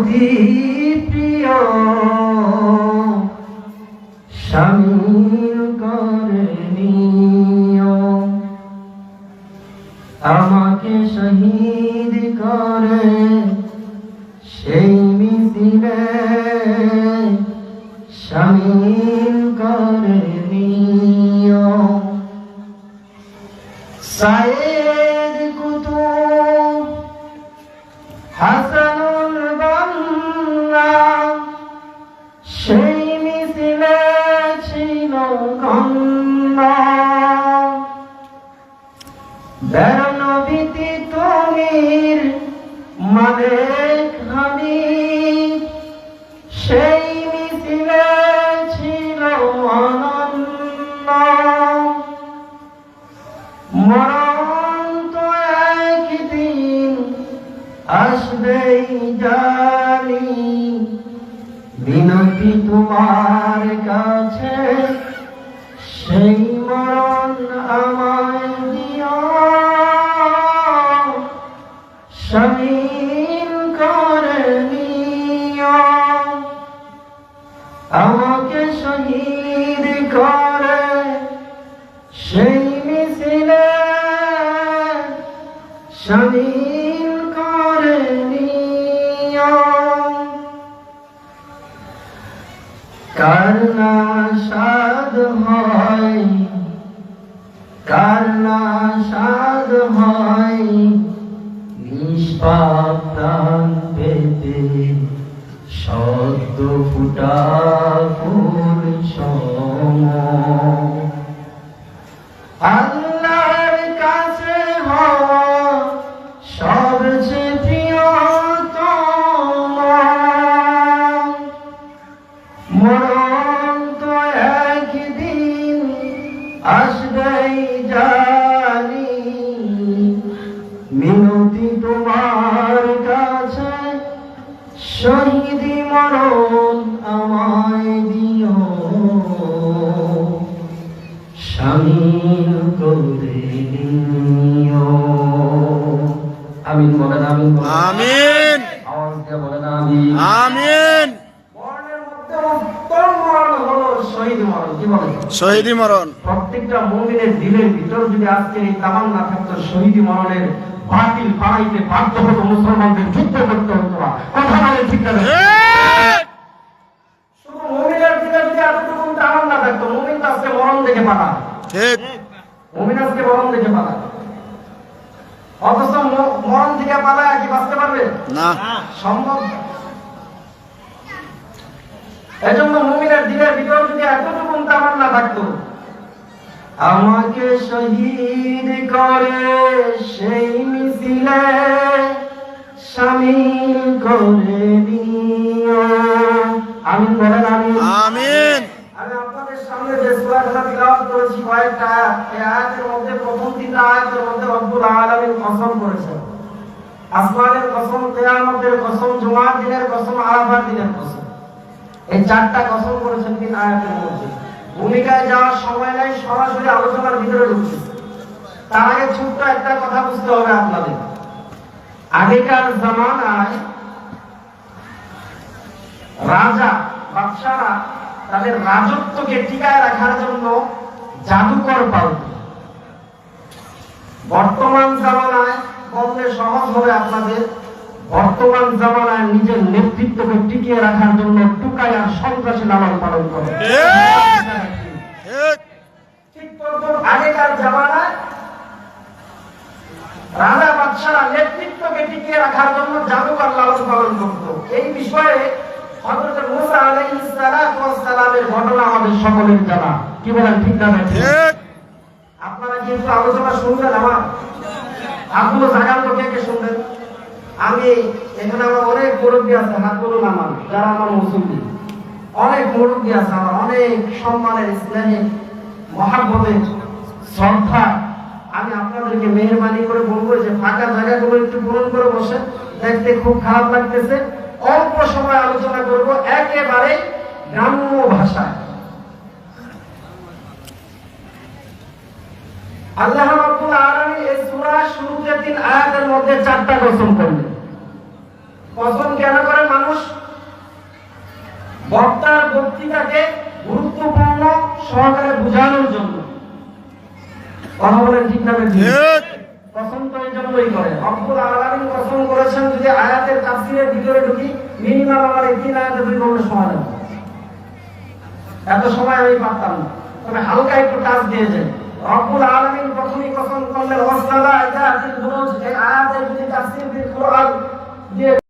অতি প্রিয় শামিল করে নিও, আমাকে শহীদ করে সেই মিছিলে শামিল করে নিও। সায়েদ কুতুব হাসানুল বান্না সেই মিছিলে ছিল গণ্য। বেরনবীতি তুমির মালিক হামিদ সেই মিছিলে ছিল অনন্য। মরণ তো একদিন আসবেই জানি, বিনতি তোমার কাছে সেই মরণ আমায় দিও, শামিল করে নিও, আমাকে শহীদ করে সেই মিছিলে শামিল করে নিও। কার না সাধ হয়, কার না সাধ হয় নিষ্পাপ প্রাণ পেতে, সদ্য ফুটা ফুল সম। আল্লাহর কাছে হওয়া সবচেয়ে প্রিয়তম। মরণ তো একদিন আসবেই জানি, মিনতি তোমার কাছে শহীদি মরণ আমায় দিও, শামিল করে নিও। আমিন বলেন, আমিন আমিন, আওয়াজ দিয়ে বলেন আমিন আমিন। মরণের মধ্যে উত্তম মরণ হলো শহীদি মরণ। কি বলেন? শহীদি মরণ। প্রত্যেকটা মুমিনের দিলের ভিতর যদি আজকে এই তামান্না থাকতো শহীদি মরণের, বাতিল পাড়াইতে বাধ্য হতো, মুসলমানদের যুদ্ধ করতে হতো না। কথা বলে ঠিক না? শুধু মুমিনের দিলে যদি এতটুকু তামান্না থাকতো, মুমিন তো আজকে মরণ দেখে পালায়। ঠিক, মুমিন আজকে মরণ দেখে পালায়, অথচ মরণ থেকে পালায় কি বাঁচতে পারবে? না, সম্ভব। এজন্য মুমিনের দিলের ভিতর যদি এতটুকু তামান্না থাকতো, আমাকে শহীদ করে সেই মিছিলে শামিল করে নিও। আমিন বলেন, আমিন আমিন। আমি আপনাদের সামনে যে সূরাটা তিলাওয়াত করেছি কয়েকটা আয়াত, এই আয়াতের মধ্যে প্রথম তিনটা আয়াতের মধ্যে রব্বুল আলামিন কসম করেছেন। আসমানের কসম, কিয়ামতের কসম, জুমার দিনের কসম, আরাফার দিনের কসম। এই চারটা কসম করেছেন তিন আয়াতের মধ্যে। ভূমিকায় যাওয়ার সময় নাই, সরাসরি আলোচনার ভিতরে ঢুকছে। তার আগে ছোট্ট একটা কথা বুঝতে হবে আপনাদের। আগেকার জামানায় রাজা বাদশারা তাদের রাজত্বকে টিকায় রাখার জন্য জাদুকর পালত। বর্তমান জামানায় বললে সহজ হবে আপনাদের, বর্তমান জামানায় নিজের নেতৃত্বকে টিকিয়ে রাখার জন্য টুকায় আর সন্ত্রাসী লালন পালন করে। ঠিক আগেকার জামানায় রাজা বাদশারা নেতৃত্বকে টিকিয়ে রাখার জন্য জাদুকর লালন পালন করত। এই বিষয়ে হযরত মুসা আলাইহিস সালামের ঘটনা আমাদের সকলের জানা। কি বলেন, ঠিক না? ঠিক। আপনারা কিন্তু আলোচনা শুনবেন, আমার আপনি জাগান তো কে কে শুনবেন? আমি এখানে আমার অনেক মুরব্বী আছে, হাত বলুন আমার, যারা আমার মুসল্লি, অনেক মুরব্বী আছে আমার, অনেক সম্মানের, স্নেহের, মহাব্বতের, শ্রদ্ধা। আমি আপনাদেরকে মেহরবানি করে বলবো যে ফাঁকা জায়গাগুলো একটু পূরণ করে বসে, দেখতে খুব খারাপ লাগতেছে। অল্প সময় আলোচনা করব একেবারে গ্রাম্য ভাষায়। আল্লাহ রাব্বুল আলামিন এই সূরা শুরুতে 3 আয়াতের মধ্যে 4টা কসম করলেন। কসম কেন করে? মানুষ সহকারে বোঝানোর জন্য। কথা বলেন ঠিক না বেঠিক? কসম তো এই জন্যই করে, রব্বুল আলামিন কসম করেছেন যদি আয়াতের তাফসীরের ভিতরে ঢুকি মিনিমাম আমার এই 3 আয়াতে 2 ঘন্টা সময় লাগবে। এত সময় আমি পারতাম না, তবে হালকা একটু টাচ দিয়ে যাই। রব্বুল আলামিন প্রথমেই কসম করলেন ওয়াসসালা আয়াতিল বুরুজ, এই আয়াতের যদি তাফসীর বিল কোরআন দিয়ে